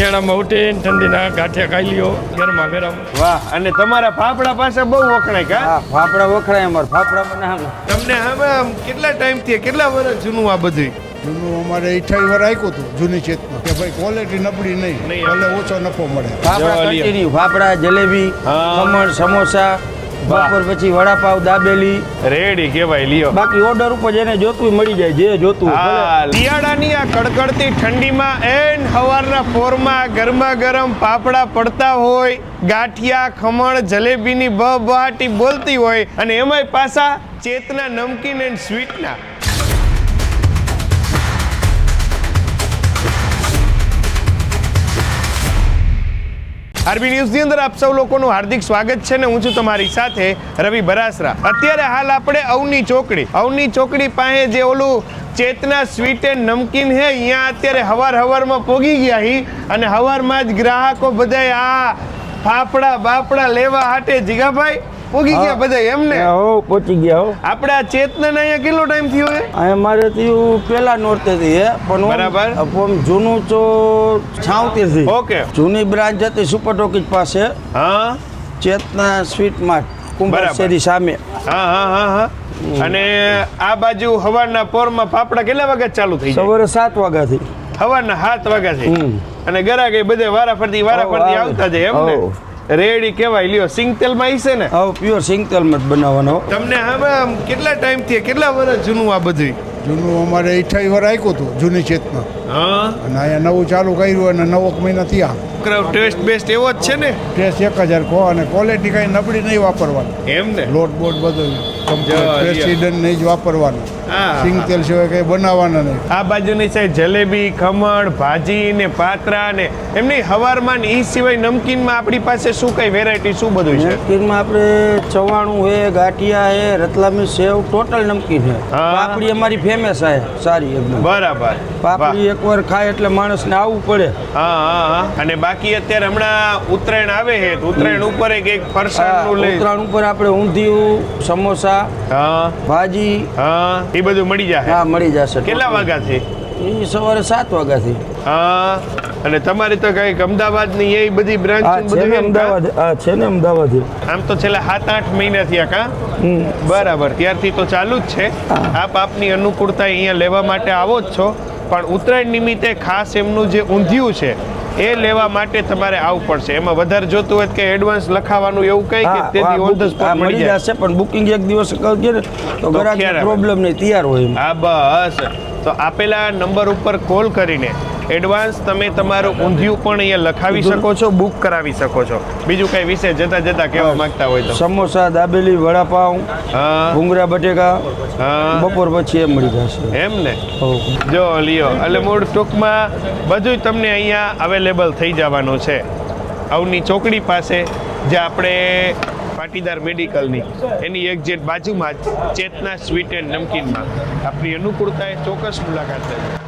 શિયાળામાં ઉઠીને ઠંડીના ગાંઠિયા ખાઈ લ્યો ગરમા ગરમ. વાહ, અને તમારા ફાફડા પાસે બહુ વખણાય કા? હા, ફાફડા વખણાય અમારે ફાફડા બનાવે. તમને હવે આમ કેટલા ટાઈમથી કેટલા વર્ષ જૂનું આ બધું? જૂનું અમારે 28 વર્ષ આપ્યું હતું જૂની ચેતના કે ભાઈ ક્વોલિટી નબળી નહીં, ભલે ઓછો નફો મળે. ફાફડા કન્ટિન્યુ, ફાફડા જલેબી, ખમણ, સમોસા, બપોર પછી વડાપાવ, દાબેલી રેડી કેવાય લ્યો. બાકી ઓર્ડર ઉપર જેને જોતું મળી જાય, જે જોતું શિયાળાની આ કડકડતી ઠંડીમાં એન સવારના પોરમાં ગરમા ગરમ ફાફડા પડતા હોય, ગાંઠિયા, ખમણ, જલેબીની બહાટી બોલતી હોય, અને એમાંય પાછા ચેતના નમકીન એન્ડ સ્વીટના. આરબી ન્યૂઝની અંદર આપ સૌ લોકોનું હાર્દિક સ્વાગત છે ને હું છું તમારી સાથે રવિ બરાસરા. અત્યારે હાલ આપણે અવની ચોકડી પાસે જે ઓલું ચેતના સ્વીટ એન્ડ નમકીન હે, અહીંયા અત્યારે હવારમાં પોગી ગયા હી, અને હવારમાં જ ગ્રાહકો બધાય આ ફાફડા બાફડા લેવા હાટે જીગાભાઈ પોગી ગયા બધા એમને. હો પહોંચી ગયા હો. આપણે આ ચેતના અહીંયા કેટલો ટાઈમ થયો હે? અહીંયા મારે થયું પેલા નોરતે થી હે, પણ બરાબર. જૂનું તો 76 થી. ઓકે. જૂની બ્રાન્ચ હતી સુપર ટોકીજ પાસે, હા, ચેતના સ્વીટ માર્ટ, કુંભાર બરાબર. શેરી સામે. હા. અને આ બાજુ હવારના પોરમાં ફાફડા કેટલા વાગે ચાલુ થઈ જાય? સવારે 7 વાગ્યાથી. સવારના 7 વાગ્યાથી. અને ગરાકે બધે વારાફરતી આવતા જાય એમને. રેડી કેવાય લ્યો. સિંગ તેલમાં છે ને? હા, પ્યોર સિંગ તેલમાં જ બનાવવાનો. તમને હવે આમ કેટલા ટાઈમ થી કેટલા વર્ષ જૂનું આ બધું? જૂનું અમારે 28 વર્ષ આપ્યું હતું જૂની ચેતના, હા, અને અહીંયા નવું ચાલુ કર્યું અને 9 મહિના થયા. ટેસ્ટ બેસ્ટ એવો જ છે ને? ટેસ્ટ 1000 કહો, અને ક્વોલિટી કઈ નબળી નહીં વાપરવાની. એમ ને? લોટ બોટ બધું પ્રેસિડન્ટ નહીં જ વાપરવાનું. હા. સિંગ તેલ સિવાય કઈ બનાવવાના નહીં. આ બાજુની સાઈડ જલેબી, ખમણ, ભાજી ને પાત્રા ને એમની હવારમાં ઈ સિવાય નમકીનમાં આપણી પાસે શું કઈ વેરાયટી શું બધું છે? નમકીનમાં આપણે ચવાણું હે, ગાંઠિયા હે, રતલામી સેવ, ટોટલ નમકીન હે. હા. પાપડી અમારી ફેમસ છે, સારી એકદમ. બરાબર. પાપડી એકવાર ખાય એટલે માણસને આવવું પડે. હા. અને બાકી અત્યારે હમણાં ઉત્તરાયણ આવે છે તો ઉત્તરાયણ ઉપર એક ફરસાણનું લઈ. ઉત્તરાયણ ઉપર આપણે ઊંધિયું, સમોસા, હા, ભાજી, હા, એ બધું મળી જાય. હા મળી જશે. કેટલા વાગ્યાથી? એ સવારે 7 વાગ્યાથી. હા. અને તમારી તો કઈક અમદાવાદની એ બધી બ્રાન્ચ હા છે ને અમદાવાદ. હા છે ને અમદાવાદ. આમ તો છેલ્લા 7-8 મહિના થયા કા? બરાબર. ત્યારથી તો ચાલુ જ છે. આપ આપની અનુકૂળતા અહીંયા લેવા માટે આવો જ છો, પણ ઉત્તરાયણ નિમિત્તે ખાસ એમનું જે ઊંધિયું છે એ લેવા માટે તમારે આવવું પડશે. એમાં વધારે જોતું હોય કે એડવાન્સ લખાવાનું એવું કઈ કે તેથી ઓન ધ સ્પોટ મળી જશે, પણ બુકિંગ એક દિવસ કરજે ને તો ગ્રાહક પ્રોબ્લેમ નહીં, તૈયાર હોય. હા બસ. તો આપેલા નંબર ઉપર કોલ કરીને એડવાન્સ તમે તમારું ઊંધિયું પણ અહીંયા લખાવી શકો છો, બુક કરાવી શકો છો. બીજું કઈ વિશે જતા કહેવા માંગતા હોય તો? સમોસા, દાબેલી, વડાપાવ, હા, ભૂંગળા બટેકા, હા, બપોર પછી એમ મળી જશે. એમ ને? જો લ્યો, એટલે મૂળ ટૂંકમાં બધું તમને અહીંયા અવેલેબલ થઈ જવાનું છે અવની ચોકડી પાસે, જે આપણે પાટીદાર મેડિકલની એની એક્ઝેક્ટ બાજુમાં જ ચેતના સ્વીટ એન્ડ નમકીનમાં આપણી અનુકૂળતાએ ચોક્કસ મુલાકાત લેજો.